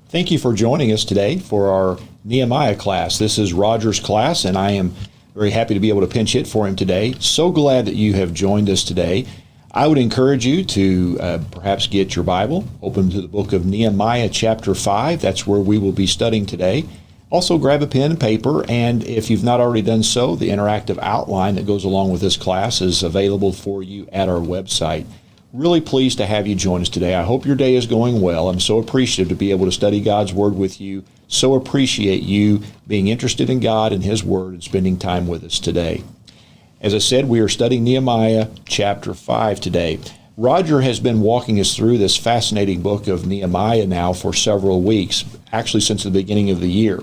Thank you for joining us today for our Nehemiah class. This is Roger's class, and I am very happy to be able to pinch hit for him today. So glad that you have joined us today. I would encourage you to perhaps get your Bible, open to the book of Nehemiah chapter 5. That's where we will be studying today. Also grab a pen and paper, and if you've not already done so, the interactive outline that goes along with this class is available for you at our website. Really pleased to have you join us today. I hope your day is going well. I'm so appreciative to be able to study God's Word with you. So appreciate you being interested in God and His Word and spending time with us today. As I said, we are studying Nehemiah chapter 5 today. Roger has been walking us through this fascinating book of Nehemiah now for several weeks, actually since the beginning of the year.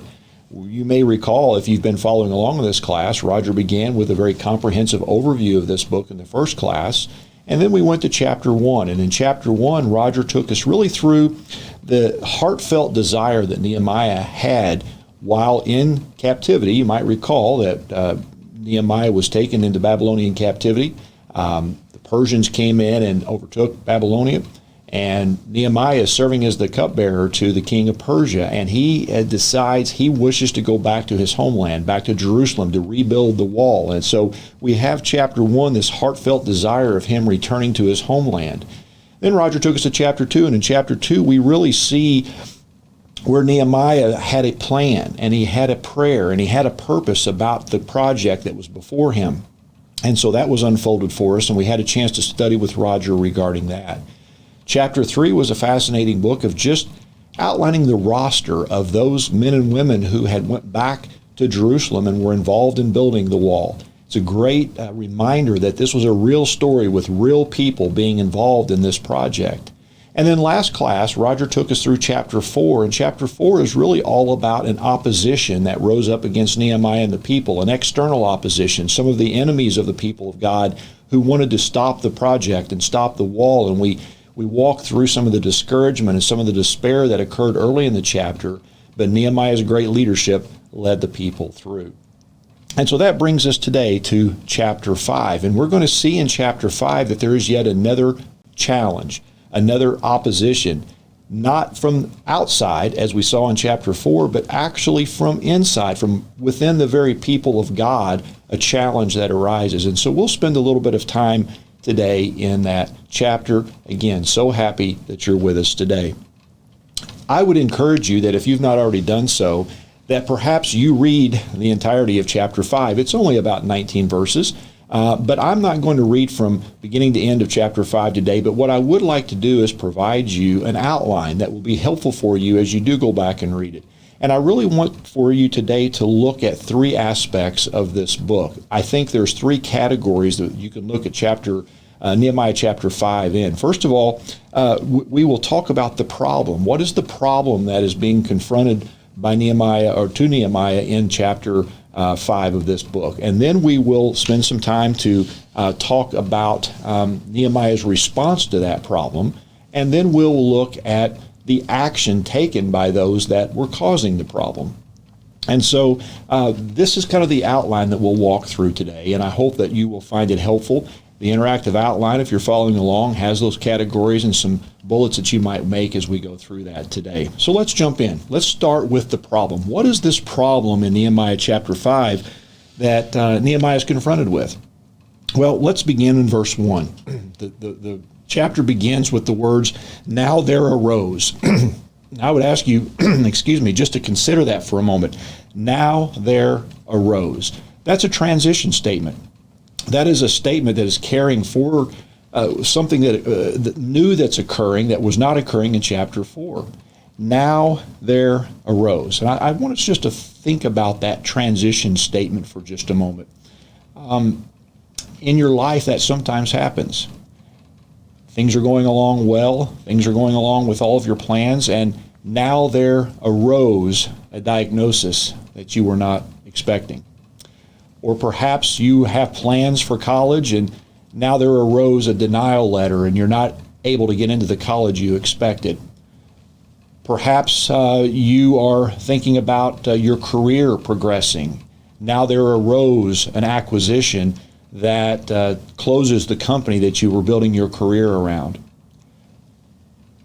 You may recall, if you've been following along in this class, Roger began with a very comprehensive overview of this book in the first class. And then we went to chapter 1, and in chapter 1, Roger took us really through the heartfelt desire that Nehemiah had while in captivity. You might recall that Nehemiah was taken into Babylonian captivity. The Persians came in and overtook Babylonia, and Nehemiah is serving as the cupbearer to the king of Persia, and he decides he wishes to go back to his homeland, back to Jerusalem, to rebuild the wall. And so we have chapter 1, this heartfelt desire of him returning to his homeland. Then Roger took us to chapter 2, and in chapter 2 we really see where Nehemiah had a plan, and he had a prayer, and he had a purpose about the project that was before him. And so that was unfolded for us, and we had a chance to study with Roger regarding that. Chapter 3 was a fascinating book of just outlining the roster of those men and women who had went back to Jerusalem and were involved in building the wall. It's a great reminder that this was a real story with real people being involved in this project. And then last class, Roger took us through chapter 4, and chapter 4 is really all about an opposition that rose up against Nehemiah and the people, an external opposition, some of the enemies of the people of God who wanted to stop the project and stop the wall. And we walked through some of the discouragement and some of the despair that occurred early in the chapter, but Nehemiah's great leadership led the people through. And so that brings us today to chapter 5, and we're going to see in chapter 5 that there is yet another challenge, another opposition, not from outside, as we saw in chapter 4, but actually from inside, from within the very people of God, a challenge that arises. And so we'll spend a little bit of time today in that chapter. Again, so happy that you're with us today. I would encourage you that if you've not already done so, that perhaps you read the entirety of chapter 5. It's only about 19 verses, but I'm not going to read from beginning to end of chapter 5 today, but what I would like to do is provide you an outline that will be helpful for you as you do go back and read it. And I really want for you today to look at three aspects of this book. I think there's three categories that you can look at Nehemiah chapter 5 in. First of all, we will talk about the problem. What is the problem that is being confronted by Nehemiah or to Nehemiah in chapter 5 of this book? And then we will spend some time to talk about Nehemiah's response to that problem. And then we'll look at the action taken by those that were causing the problem. And so this is kind of the outline that we'll walk through today, and I hope that you will find it helpful. The interactive outline, if you're following along, has those categories and some bullets that you might make as we go through that today. So let's jump in. Let's start with the problem. What is this problem in Nehemiah chapter 5 that Nehemiah is confronted with? Well, let's begin in verse 1. The chapter begins with the words, "Now there arose." I would ask you, just to consider that for a moment. Now there arose. That's a transition statement. That is a statement that is carrying forward something that new that's occurring that was not occurring in chapter 4. Now there arose. And I want us just to think about that transition statement for just a moment. In your life, that sometimes happens. Things are going along well. Things are going along with all of your plans, and now there arose a diagnosis that you were not expecting. Or perhaps you have plans for college, and now there arose a denial letter, and you're not able to get into the college you expected. Perhaps you are thinking about your career progressing. Now there arose an acquisition that closes the company that you were building your career around.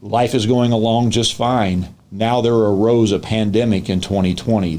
Life is going along just fine, now there arose a pandemic in 2020.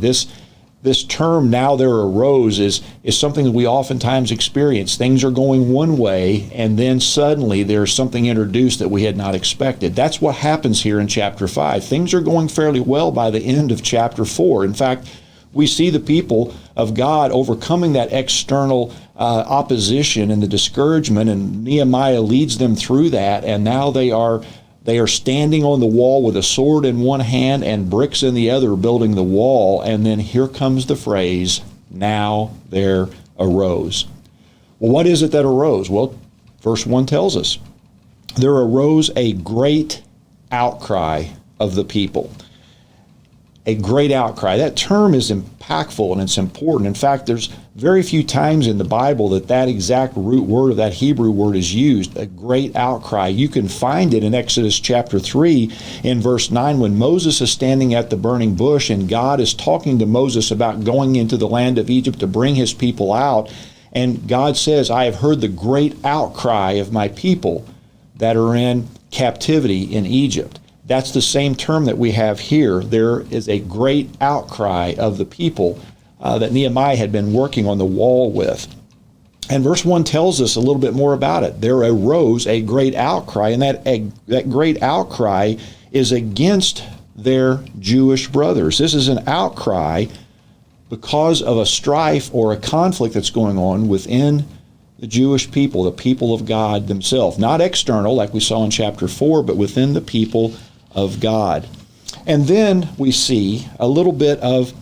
This term, now there arose, is something that we oftentimes experience. Things are going one way, and then suddenly there's something introduced that we had not expected. That's what happens here in chapter 5. Things are going fairly well by the end of chapter 4. In fact, we see the people of God overcoming that external opposition and the discouragement, and Nehemiah leads them through that, and now they are standing on the wall with a sword in one hand and bricks in the other, building the wall. And then here comes the phrase, now there arose. Well, what is it that arose? Well, verse 1 tells us, there arose a great outcry of the people. A great outcry. That term is impactful and it's important. In fact, there's very few times in the Bible that exact root word of that Hebrew word is used, a great outcry. You can find it in Exodus chapter 3 in verse 9 when Moses is standing at the burning bush and God is talking to Moses about going into the land of Egypt to bring his people out. And God says, I have heard the great outcry of my people that are in captivity in Egypt. That's the same term that we have here. There is a great outcry of the people that Nehemiah had been working on the wall with. And verse 1 tells us a little bit more about it. There arose a great outcry, and that great outcry is against their Jewish brothers. This is an outcry because of a strife or a conflict that's going on within the Jewish people, the people of God themselves. Not external, like we saw in chapter 4, but within the people of God. And then we see a little bit of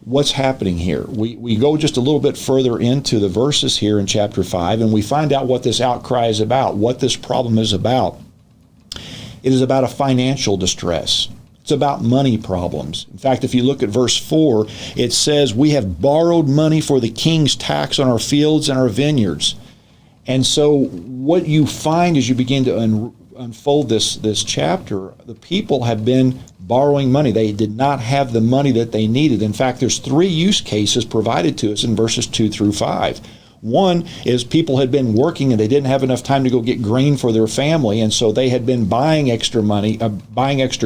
what's happening here. We go just a little bit further into the verses here in chapter 5, and we find out what this outcry is about, what this problem is about. It is about a financial distress. It's about money problems. In fact, if you look at verse 4, it says, we have borrowed money for the king's tax on our fields and our vineyards. And so what you find as you begin to unfold this chapter, the people have been borrowing money. They did not have the money that they needed. In fact, there's 3 use cases provided to us in verses 2 through 5. One is people had been working and they didn't have enough time to go get grain for their family, and so they had been buying extra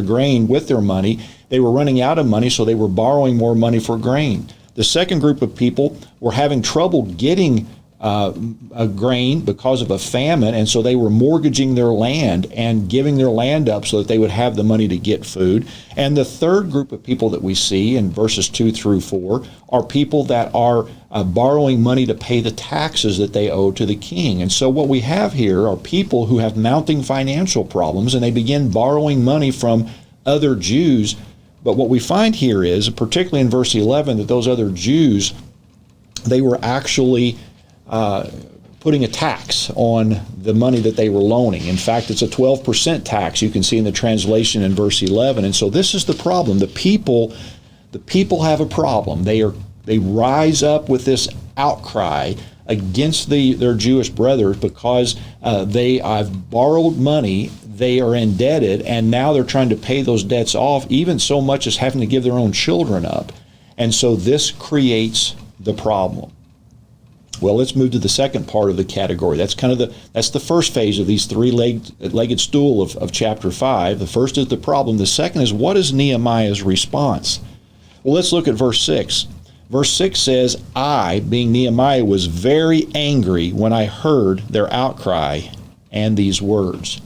grain with their money. They were running out of money, so they were borrowing more money for grain. The second group of people were having trouble getting a grain because of a famine, and so they were mortgaging their land and giving their land up so that they would have the money to get food. And the third group of people that we see in verses 2 through 4 are people that are borrowing money to pay the taxes that they owe to the king. And so what we have here are people who have mounting financial problems, and they begin borrowing money from other Jews. But what we find here is, particularly in verse 11, that those other Jews, they were actually putting a tax on the money that they were loaning. In fact, it's a 12% tax. You can see in the translation in verse 11. And so this is the problem. The people have a problem. They rise up with this outcry against their Jewish brothers because they have borrowed money, they are indebted, and now they're trying to pay those debts off, even so much as having to give their own children up. And so this creates the problem. Well, let's move to the second part of the category. That's the first phase of these three-legged stool of chapter 5. The first is the problem. The second is, what is Nehemiah's response? Well, let's look at verse 6. Verse 6 says, I, being Nehemiah, was very angry when I heard their outcry and these words.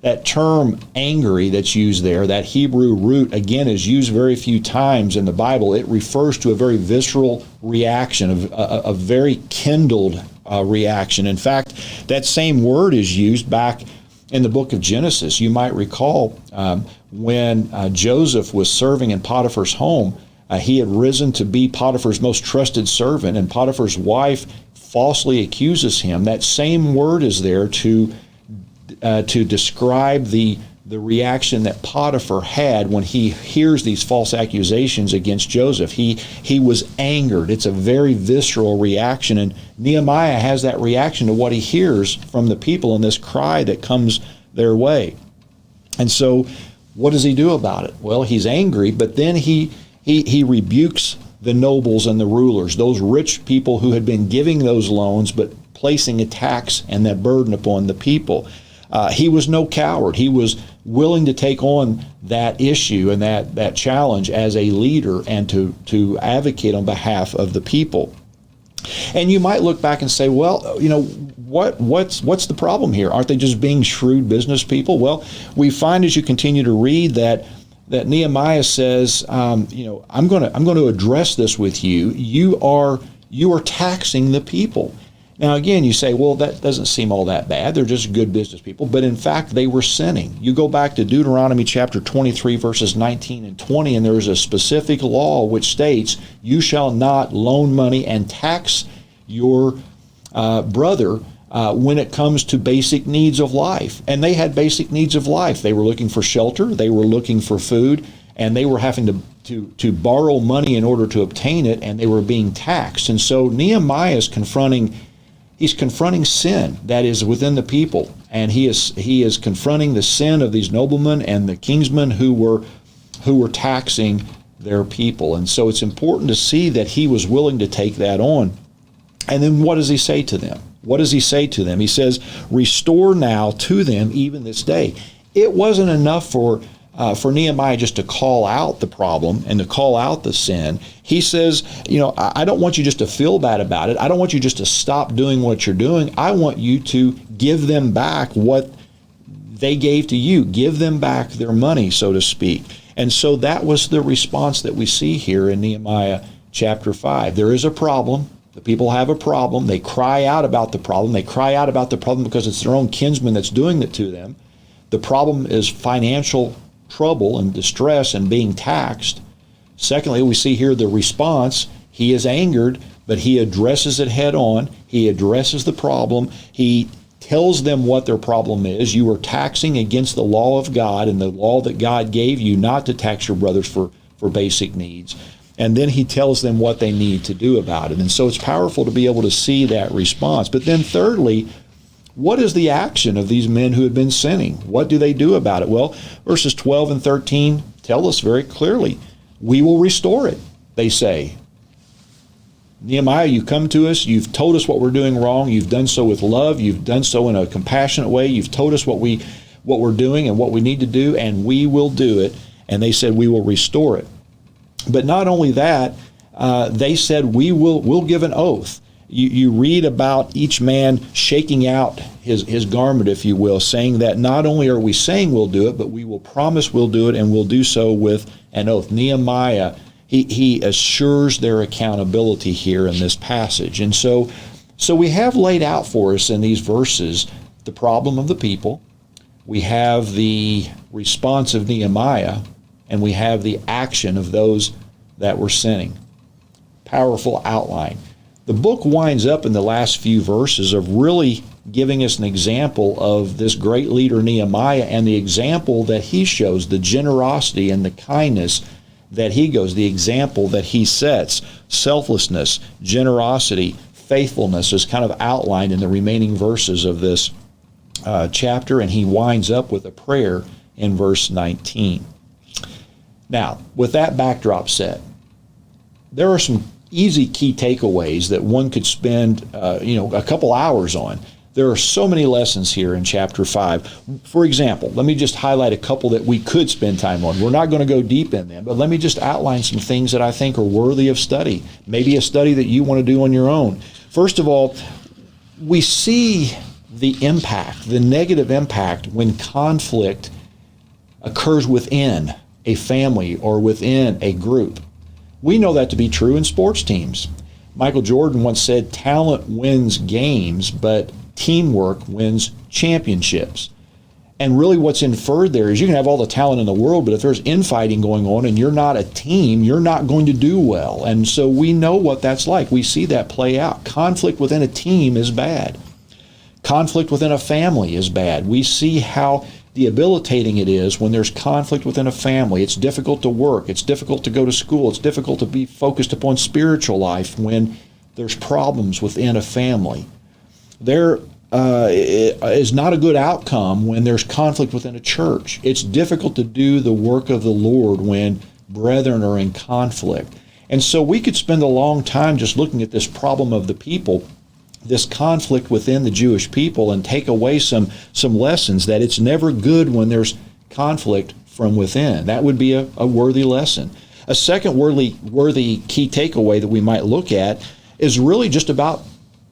That term angry that's used there, that Hebrew root, again, is used very few times in the Bible. It refers to a very visceral reaction, a very kindled reaction. In fact, that same word is used back in the book of Genesis. You might recall when Joseph was serving in Potiphar's home, he had risen to be Potiphar's most trusted servant, and Potiphar's wife falsely accuses him. That same word is there to describe the reaction that Potiphar had when he hears these false accusations against Joseph. He was angered. It's a very visceral reaction, and Nehemiah has that reaction to what he hears from the people and this cry that comes their way. And so what does he do about it? Well, he's angry, but then he rebukes the nobles and the rulers, those rich people who had been giving those loans but placing a tax and that burden upon the people. He was no coward. He was willing to take on that issue and that challenge as a leader and to advocate on behalf of the people. And you might look back and say, well, what's the problem here? Aren't they just being shrewd business people? Well, we find as you continue to read that Nehemiah says, I'm going to address this with you. You are taxing the people. Now, again, you say, well, that doesn't seem all that bad. They're just good business people. But in fact, they were sinning. You go back to Deuteronomy chapter 23, verses 19 and 20, and there is a specific law which states, you shall not loan money and tax your brother when it comes to basic needs of life. And they had basic needs of life. They were looking for shelter. They were looking for food. And they were having to borrow money in order to obtain it, and they were being taxed. And so Nehemiah is confronting sin that is within the people, and he is confronting the sin of these noblemen and the kingsmen who were taxing their people. And so it's important to see that he was willing to take that on. And then what does he say to them? What does he say to them? He says, restore now to them even this day. It wasn't enough for Nehemiah just to call out the problem and to call out the sin. He says, I don't want you just to feel bad about it. I don't want you just to stop doing what you're doing. I want you to give them back what they gave to you. Give them back their money, so to speak. And so that was the response that we see here in Nehemiah chapter 5. There is a problem. The people have a problem. They cry out about the problem. They cry out about the problem because it's their own kinsman that's doing it to them. The problem is financial trouble and distress and being taxed. Secondly, we see here the response. He is angered, but he addresses it head on. He addresses the problem. He tells them what their problem is. You are taxing against the law of God and the law that God gave you not to tax your brothers for basic needs. And then he tells them what they need to do about it. And so it's powerful to be able to see that response. But then thirdly, what is the action of these men who had been sinning? What do they do about it? Well, verses 12 and 13 tell us very clearly, we will restore it, they say. Nehemiah, you come to us, you've told us what we're doing wrong, you've done so with love, you've done so in a compassionate way, you've told us what we're doing and what we need to do, and we will do it. And they said, we will restore it. But not only that, they said, we'll give an oath. You read about each man shaking out his garment, if you will, saying that not only are we saying we'll do it, but we will promise we'll do it, and we'll do so with an oath. Nehemiah, he assures their accountability here in this passage. And so we have laid out for us in these verses the problem of the people, we have the response of Nehemiah, and we have the action of those that were sinning. Powerful outline. The book winds up in the last few verses of really giving us an example of this great leader Nehemiah and the example that he shows, the generosity and the kindness that he goes, the example that he sets. Selflessness, generosity, faithfulness is kind of outlined in the remaining verses of this chapter, and he winds up with a prayer in verse 19. Now, with that backdrop set, there are some easy key takeaways that one could spend a couple hours on. There are so many lessons here in chapter 5. For example, let me just highlight a couple that we could spend time on. We're not going to go deep in them, but let me just outline some things that I think are worthy of study, maybe a study that you want to do on your own. First of all, we see the impact, the negative impact when conflict occurs within a family or within a group. We know that to be true in sports teams. Michael Jordan once said, talent wins games, but teamwork wins championships. And really what's inferred there is you can have all the talent in the world, but if there's infighting going on and you're not a team, you're not going to do well. And so we know what that's like. We see that play out. Conflict within a team is bad. Conflict within a family is bad. We see how debilitating it is when there's conflict within a family. It's difficult to work. It's difficult to go to school. It's difficult to be focused upon spiritual life when there's problems within a family. There is not a good outcome when there's conflict within a church. It's difficult to do the work of the Lord when brethren are in conflict. And so we could spend a long time just looking at this problem of the people this conflict within the Jewish people and take away some lessons that it's never good when there's conflict from within. That would be a worthy lesson. A second worthy key takeaway that we might look at is really just about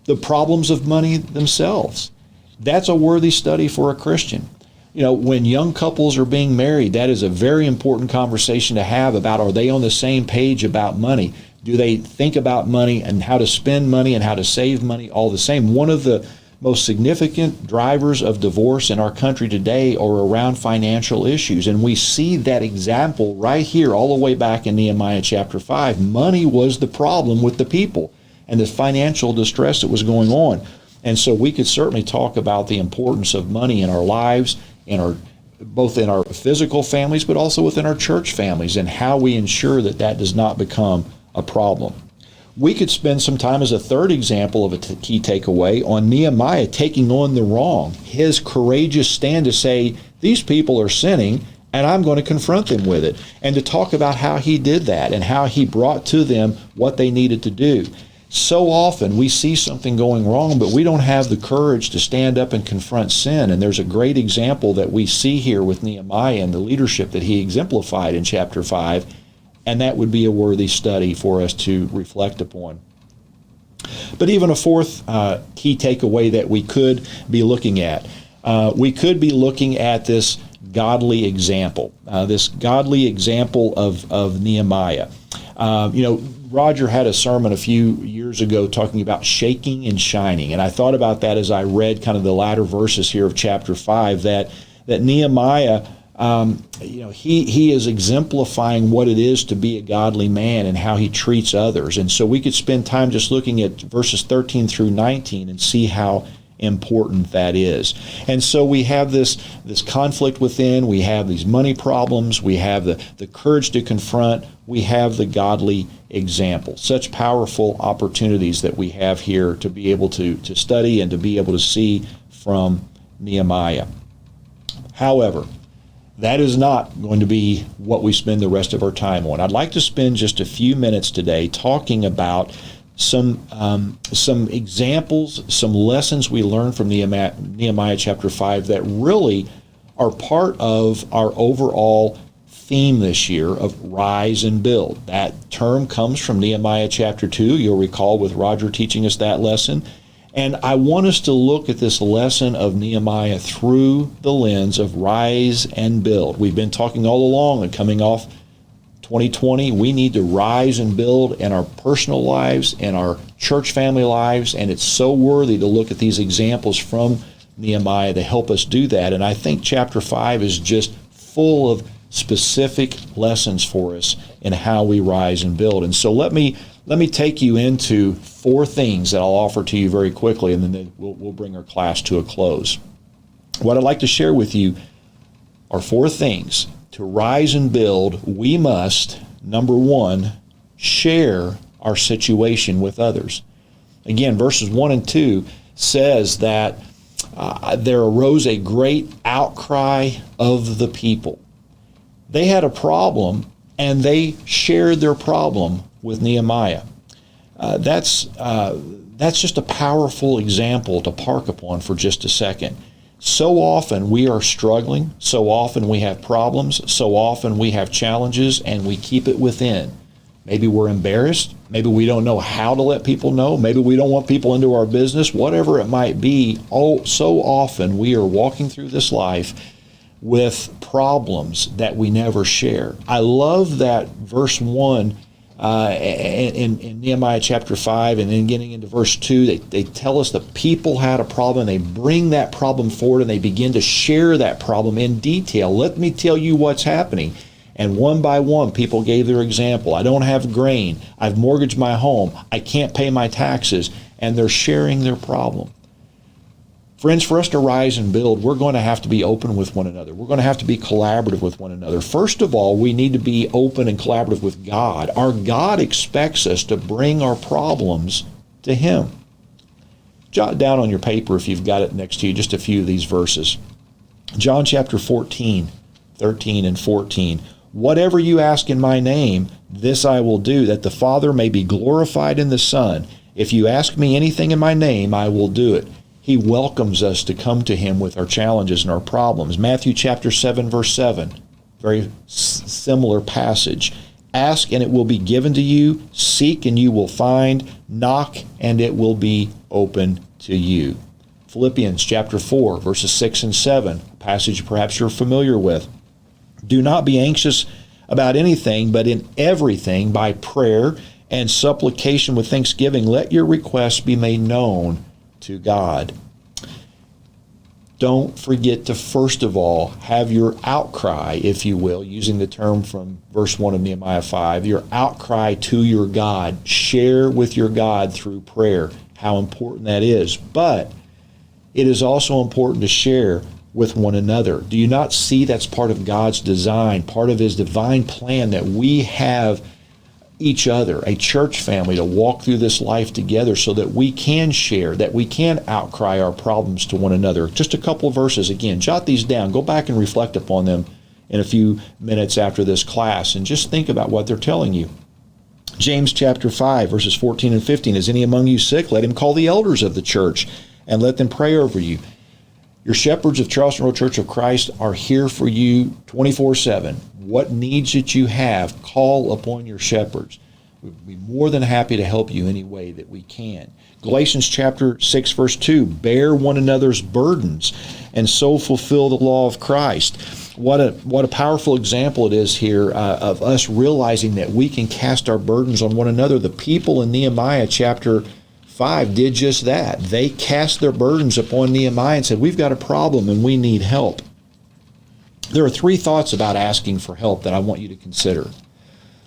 the problems of money themselves. That's a worthy study for a Christian. You know, when young couples are being married, that is a very important conversation to have about, are they on the same page about money? Do they think about money and how to spend money and how to save money all the same? One of the most significant drivers of divorce in our country today are around financial issues. And we see that example right here all the way back in Nehemiah chapter 5. Money was the problem with the people and the financial distress that was going on. And so we could certainly talk about the importance of money in our lives, both in our physical families, but also within our church families, and how we ensure that does not become a problem. We could spend some time as a third example of a key takeaway on Nehemiah taking on the wrong, his courageous stand to say, these people are sinning, and I'm going to confront them with it, and to talk about how he did that and how he brought to them what they needed to do. So often we see something going wrong, but we don't have the courage to stand up and confront sin. And there's a great example that we see here with Nehemiah and the leadership that he exemplified in chapter 5, and that would be a worthy study for us to reflect upon. But even a fourth key takeaway that we could be looking at, we could be looking at this godly example of Nehemiah. Roger had a sermon a few years ago talking about shaking and shining, and I thought about that as I read kind of the latter verses here of chapter 5, that Nehemiah, he is exemplifying what it is to be a godly man and how he treats others. And so we could spend time just looking at verses 13 through 19 and see how important that is. And so we have this conflict within, we have these money problems, we have the courage to confront, we have the godly example. Such powerful opportunities that we have here to be able to study and to be able to see from Nehemiah. However, that is not going to be what we spend the rest of our time on. I'd like to spend just a few minutes today talking about some examples, some lessons we learned from Nehemiah chapter 5 that really are part of our overall theme this year of rise and build. That term comes from Nehemiah chapter 2. You'll recall with Roger teaching us that lesson. And I want us to look at this lesson of Nehemiah through the lens of rise and build. We've been talking all along and coming off 2020, we need to rise and build in our personal lives, in our church family lives, and it's so worthy to look at these examples from Nehemiah to help us do that. And I think chapter 5 is just full of specific lessons for us in how we rise and build. And so let me take you into 4 things that I'll offer to you very quickly, and then we'll bring our class to a close. What I'd like to share with you are 4 things. To rise and build, we must, number 1, share our situation with others. Again, verses 1 and 2 says that there arose a great outcry of the people. They had a problem, and they shared their problem with Nehemiah. That's just a powerful example to park upon for just a second. So often we are struggling, so often we have problems, so often we have challenges, and we keep it within. Maybe we're embarrassed, maybe we don't know how to let people know, maybe we don't want people into our business, whatever it might be. So often we are walking through this life with problems that we never share. I love that verse 1 in Nehemiah chapter 5, and then getting into verse 2, they tell us the people had a problem. They bring that problem forward, and they begin to share that problem in detail. Let me tell you what's happening. And one by one, people gave their example. I don't have grain. I've mortgaged my home. I can't pay my taxes. And they're sharing their problem. Friends, for us to rise and build, we're going to have to be open with one another. We're going to have to be collaborative with one another. First of all, we need to be open and collaborative with God. Our God expects us to bring our problems to Him. Jot down on your paper, if you've got it next to you, just a few of these verses. John chapter 14, 13 and 14. Whatever you ask in my name, this I will do, that the Father may be glorified in the Son. If you ask me anything in my name, I will do it. He welcomes us to come to him with our challenges and our problems. Matthew chapter 7, verse 7, very similar passage. Ask and it will be given to you. Seek and you will find. Knock and it will be open to you. Philippians chapter 4, verses 6 and 7, a passage perhaps you're familiar with. Do not be anxious about anything, but in everything by prayer and supplication with thanksgiving, let your requests be made known to God. Don't forget to, first of all, have your outcry, if you will, using the term from verse 1 of Nehemiah 5, your outcry to your God. Share with your God through prayer how important that is. But it is also important to share with one another. Do you not see that's part of God's design, part of his divine plan, that we have each other, a church family, to walk through this life together so that we can share, that we can outcry our problems to one another? Just a couple of verses. Again, jot these down. Go back and reflect upon them in a few minutes after this class and just think about what they're telling you. James chapter 5, verses 14 and 15. Is any among you sick? Let him call the elders of the church and let them pray over you. Your shepherds of Charleston Road Church of Christ are here for you 24/7. What needs that you have, call upon your shepherds. We'd be more than happy to help you any way that we can. Galatians chapter 6, verse 2, bear one another's burdens and so fulfill the law of Christ. What a powerful example it is here of us realizing that we can cast our burdens on one another. The people in Nehemiah chapter 5 did just that. They cast their burdens upon Nehemiah and said, we've got a problem and we need help. There are three thoughts about asking for help that I want you to consider.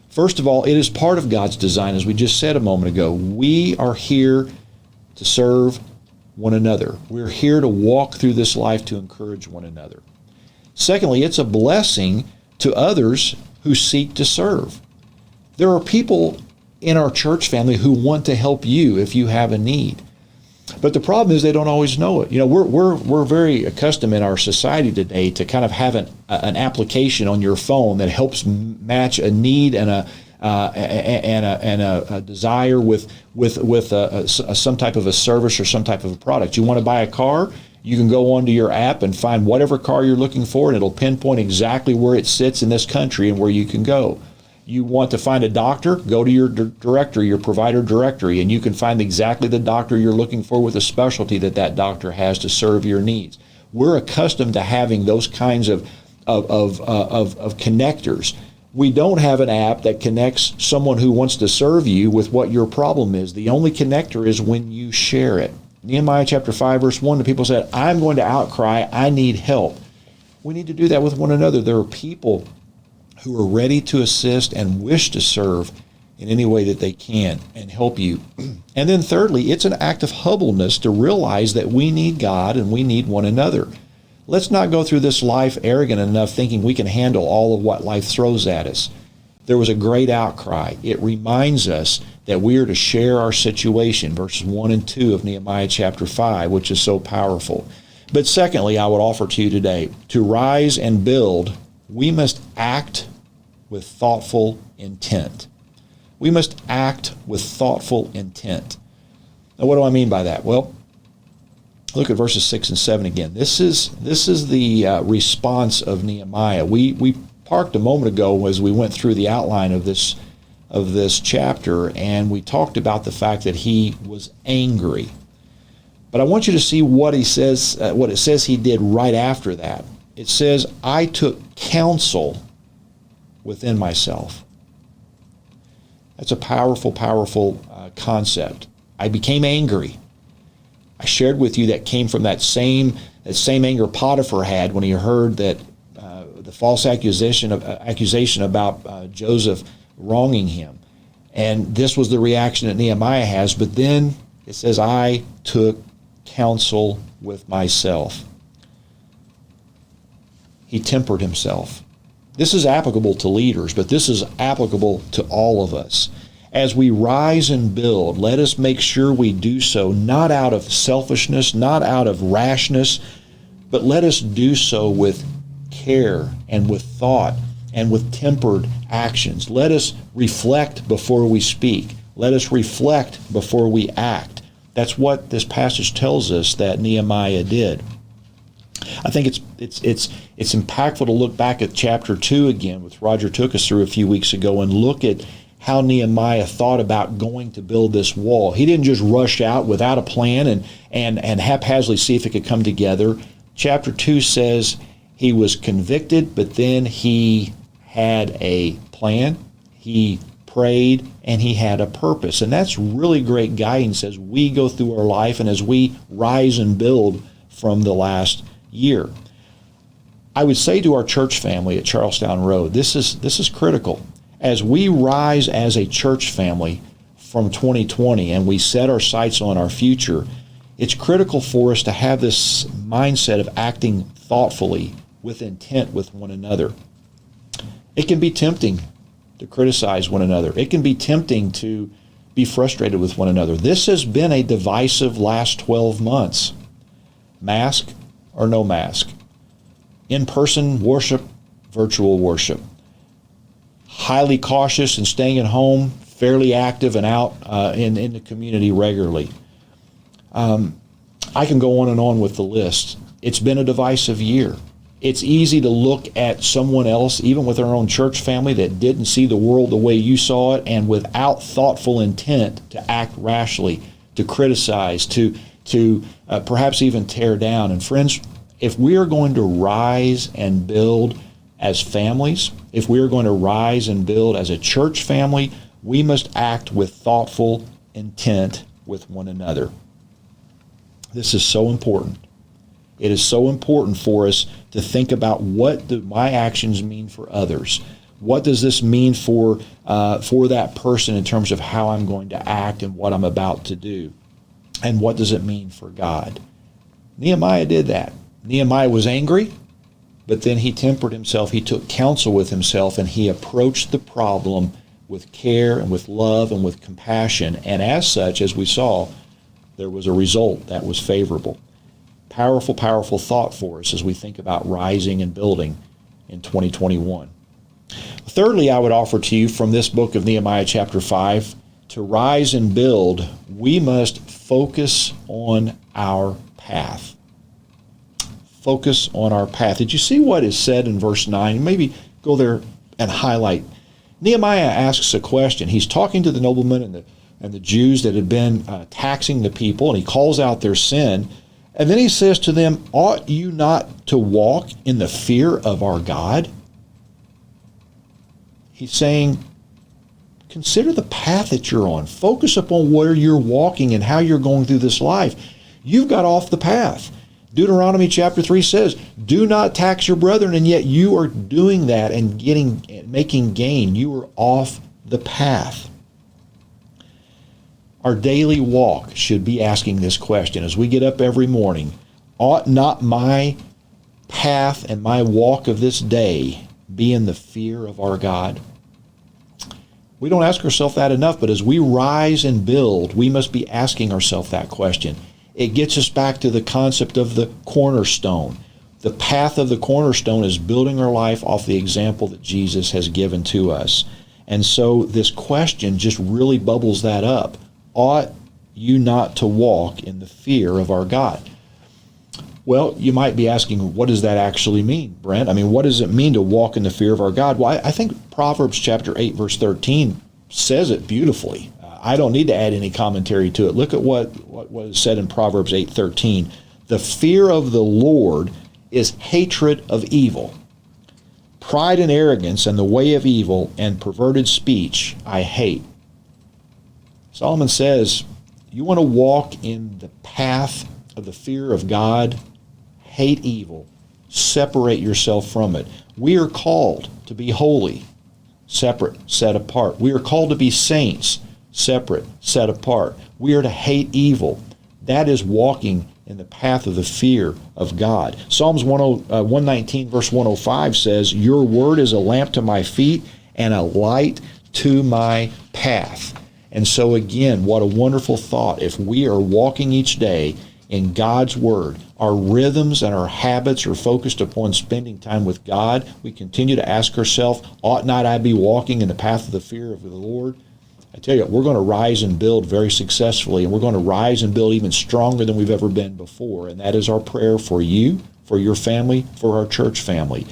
First of all, it is part of God's design, as we just said a moment ago. We are here to serve one another. We're here to walk through this life to encourage one another. Secondly, it's a blessing to others who seek to serve. There are people in our church family who want to help you if you have a need. But the problem is they don't always know it. You know, we're very accustomed in our society today to kind of have an application on your phone that helps match a need and a desire with some type of a service or some type of a product. You want to buy a car? You can go onto your app and find whatever car you're looking for, and it'll pinpoint exactly where it sits in this country and where you can go. You want to find a doctor, go to your directory, your provider directory, and you can find exactly the doctor you're looking for with a specialty that doctor has to serve your needs. We're accustomed to having those kinds of connectors. We don't have an app that connects someone who wants to serve you with what your problem is. The only connector is when you share it. Nehemiah chapter 5, verse 1, the people said, I'm going to outcry, I need help. We need to do that with one another. There are people who are ready to assist and wish to serve in any way that they can and help you. And then thirdly, it's an act of humbleness to realize that we need God and we need one another. Let's not go through this life arrogant enough thinking we can handle all of what life throws at us. There was a great outcry. It reminds us that we are to share our situation, verses 1 and 2 of Nehemiah chapter 5, which is so powerful. But secondly, I would offer to you today, to rise and build, we must act with thoughtful intent. We must act with thoughtful intent. Now, what do I mean by that? Well, look at verses 6 and 7 again. This is the response of Nehemiah. We parked a moment ago as we went through the outline of this chapter, and we talked about the fact that he was angry. But I want you to see what he says, what it says he did right after that. It says, I took counsel within myself. That's a powerful concept. I became angry. I shared with you that came from that same anger Potiphar had when he heard that the false accusation about Joseph wronging him. And this was the reaction that Nehemiah has. But then it says, I took counsel with myself. He tempered himself. This is applicable to leaders, but this is applicable to all of us. As we rise and build, let us make sure we do so not out of selfishness, not out of rashness, but let us do so with care and with thought and with tempered actions. Let us reflect before we speak. Let us reflect before we act. That's what this passage tells us that Nehemiah did. I think it's impactful to look back at chapter 2 again, which Roger took us through a few weeks ago, and look at how Nehemiah thought about going to build this wall. He didn't just rush out without a plan and haphazardly see if it could come together. Chapter 2 says he was convicted, but then he had a plan, he prayed, and he had a purpose. And that's really great guidance as we go through our life and as we rise and build from the last year. I would say to our church family at Charlestown Road, this is critical. As we rise as a church family from 2020 and we set our sights on our future, it's critical for us to have this mindset of acting thoughtfully with intent with one another. It can be tempting to criticize one another. It can be tempting to be frustrated with one another. This has been a divisive last 12 months. Mask or no mask. In-person worship, virtual worship. Highly cautious and staying at home, fairly active and out in the community regularly. I can go on with the list. It's been a divisive year. It's easy to look at someone else, even with our own church family, that didn't see the world the way you saw it, and without thoughtful intent to act rashly, to criticize, to perhaps even tear down. And friends, if we are going to rise and build as families, if we are going to rise and build as a church family, we must act with thoughtful intent with one another. This is so important. It is so important for us to think about what do my actions mean for others. What does this mean for that person in terms of how I'm going to act and what I'm about to do? And what does it mean for God? Nehemiah did that. Nehemiah was angry, but then he tempered himself. He took counsel with himself, and he approached the problem with care and with love and with compassion. And as such, as we saw, there was a result that was favorable. Powerful, powerful thought for us as we think about rising and building in 2021. Thirdly, I would offer to you from this book of Nehemiah chapter 5, to rise and build, we must focus on our path. Focus on our path. Did you see what is said in verse 9? Maybe go there and highlight. Nehemiah asks a question. He's talking to the noblemen and the Jews that had been taxing the people, and he calls out their sin. And then he says to them, ought you not to walk in the fear of our God? He's saying, consider the path that you're on. Focus upon where you're walking and how you're going through this life. You've got off the path. Deuteronomy chapter 3 says, do not tax your brethren, and yet you are doing that and making gain. You are off the path. Our daily walk should be asking this question as we get up every morning. Ought not my path and my walk of this day be in the fear of our God? We don't ask ourselves that enough, but as we rise and build, we must be asking ourselves that question. It gets us back to the concept of the cornerstone. The path of the cornerstone is building our life off the example that Jesus has given to us. And so this question just really bubbles that up. Ought you not to walk in the fear of our God? Well, you might be asking, what does that actually mean, Brent? I mean, what does it mean to walk in the fear of our God? Well, I think Proverbs chapter 8, verse 13 says it beautifully. I don't need to add any commentary to it. Look at what is said in Proverbs 8:13. The fear of the Lord is hatred of evil. Pride and arrogance and the way of evil and perverted speech I hate. Solomon says, you want to walk in the path of the fear of God, hate evil, separate yourself from it. We are called to be holy, separate, set apart. We are called to be saints, separate, set apart. We are to hate evil. That is walking in the path of the fear of God. Psalms 119 verse 105 says, your word is a lamp to my feet and a light to my path. And so again, what a wonderful thought. If we are walking each day in God's word, our rhythms and our habits are focused upon spending time with God, we continue to ask ourselves, ought not I be walking in the path of the fear of the Lord? I tell you, we're going to rise and build very successfully, and we're going to rise and build even stronger than we've ever been before. And that is our prayer for you, for your family, for our church family.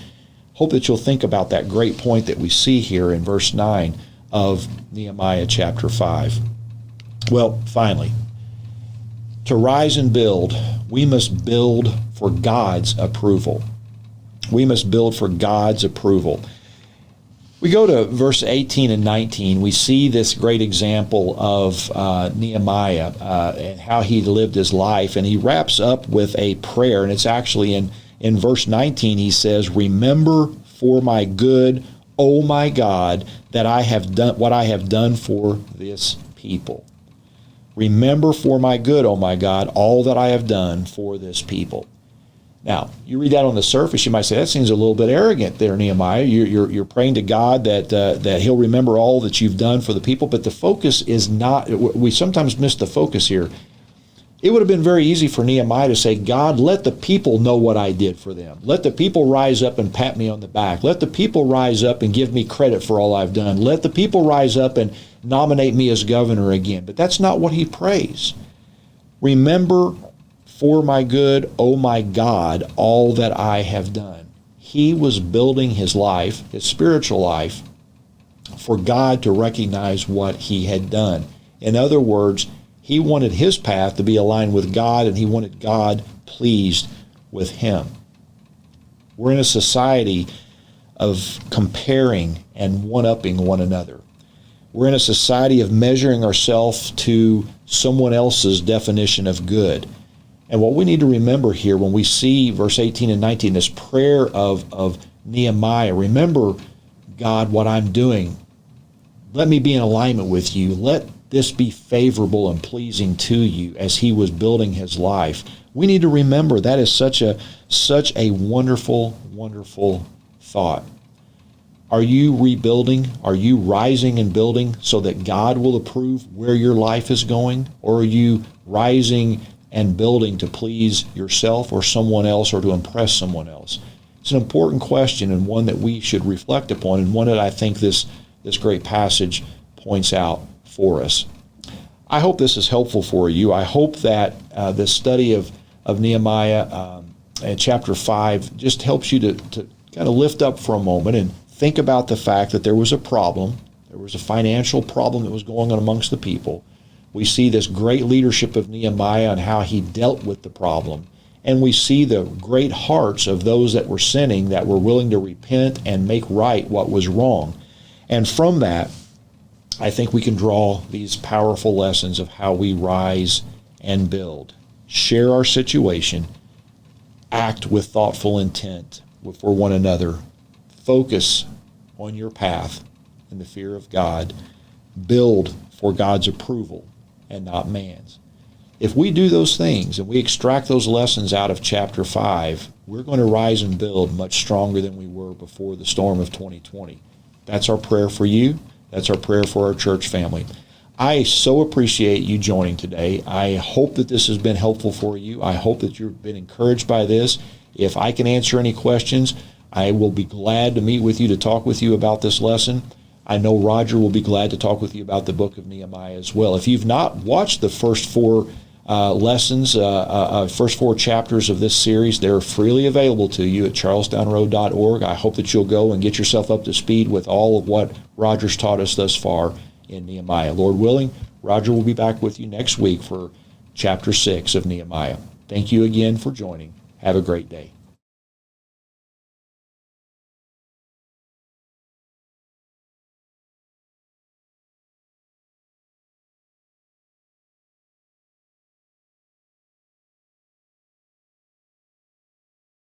Hope that you'll think about that great point that we see here in verse 9 of Nehemiah chapter 5. Well, finally, to rise and build, we must build for God's approval. We must build for God's approval. We go to verse 18 and 19. We see this great example of Nehemiah and how he lived his life. And he wraps up with a prayer. And it's actually in verse 19, he says, "Remember for my good, O my God, that I have done what I have done for this people." Remember for my good, O my God, all that I have done for this people. Now, you read that on the surface, you might say, that seems a little bit arrogant there, Nehemiah. You're praying to God that He'll remember all that you've done for the people, but the focus is not, we sometimes miss the focus here. It would have been very easy for Nehemiah to say, God, let the people know what I did for them. Let the people rise up and pat me on the back. Let the people rise up and give me credit for all I've done. Let the people rise up and nominate me as governor again. But that's not what he prays. Remember for my good, O my God, all that I have done. He was building his life, his spiritual life, for God to recognize what he had done. In other words, he wanted his path to be aligned with God, and he wanted God pleased with him. We're in a society of comparing and one-upping one another. We're in a society of measuring ourselves to someone else's definition of good. And what we need to remember here when we see verse 18 and 19, this prayer of Nehemiah, remember, God, what I'm doing. Let me be in alignment with you. Let this be favorable and pleasing to you as he was building his life. We need to remember that is such a wonderful, wonderful thought. Are you rebuilding? Are you rising and building so that God will approve where your life is going? Or are you rising and building to please yourself or someone else or to impress someone else? It's an important question and one that we should reflect upon, and one that I think this great passage points out for us. I hope this is helpful for you. I hope that this study of Nehemiah and chapter 5 just helps you to kind of lift up for a moment and think about the fact that there was a problem. There was a financial problem that was going on amongst the people. We see this great leadership of Nehemiah and how he dealt with the problem. And we see the great hearts of those that were sinning, that were willing to repent and make right what was wrong. And from that, I think we can draw these powerful lessons of how we rise and build. Share our situation. Act with thoughtful intent for one another. Focus on your path in the fear of God. Build for God's approval and not man's. If we do those things and we extract those lessons out of chapter 5, we're going to rise and build much stronger than we were before the storm of 2020. That's our prayer for you. That's our prayer for our church family. I so appreciate you joining today. I hope that this has been helpful for you. I hope that you've been encouraged by this. If I can answer any questions, I will be glad to meet with you to talk with you about this lesson. I know Roger will be glad to talk with you about the book of Nehemiah as well. If you've not watched the first four lessons, first four chapters of this series, they're freely available to you at charlestownroad.org. I hope that you'll go and get yourself up to speed with all of what Roger's taught us thus far in Nehemiah. Lord willing, Roger will be back with you next week for chapter 6 of Nehemiah. Thank you again for joining. Have a great day.